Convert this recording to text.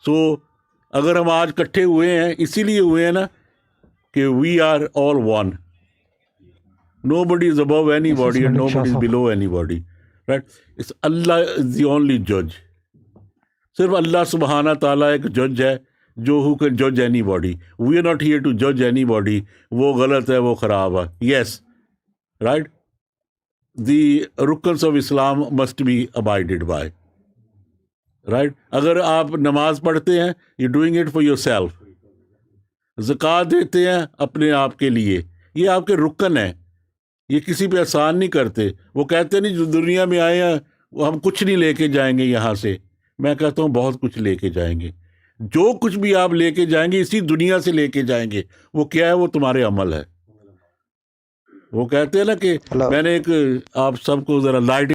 सो अगर हम आज इकट्ठे हुए हैं इसीलिए हुए हैं ना कि we are all one, nobody is above anybody and nobody is below anybody, right? It's Allah is the only judge. सिर्फ अल्लाह सुबहाना ताला एक जज है जो who can judge anybody. We are not here to judge anybody. वो गलत है, वो खराब है. Yes, right? The rukns of Islam must be abided by. Right? अगर आप नमाज पढ़ते हैं, you're doing it for yourself. ज़कात देते हैं अपने आप के लिए, ये आपके रुकन है. ये किसी पे एहसान नहीं करते. वो कहते नहीं जो दुनिया में आए हैं वो हम कुछ नहीं लेके जाएंगे यहाँ से. मैं कहता हूँ बहुत कुछ लेके जाएंगे. जो कुछ भी आप लेके जाएंगे इसी दुनिया से लेके जाएंगे. वो क्या है? वो तुम्हारे अमल है. वो कहते हैं ना कि मैंने एक आप सबको ज़रा लाइट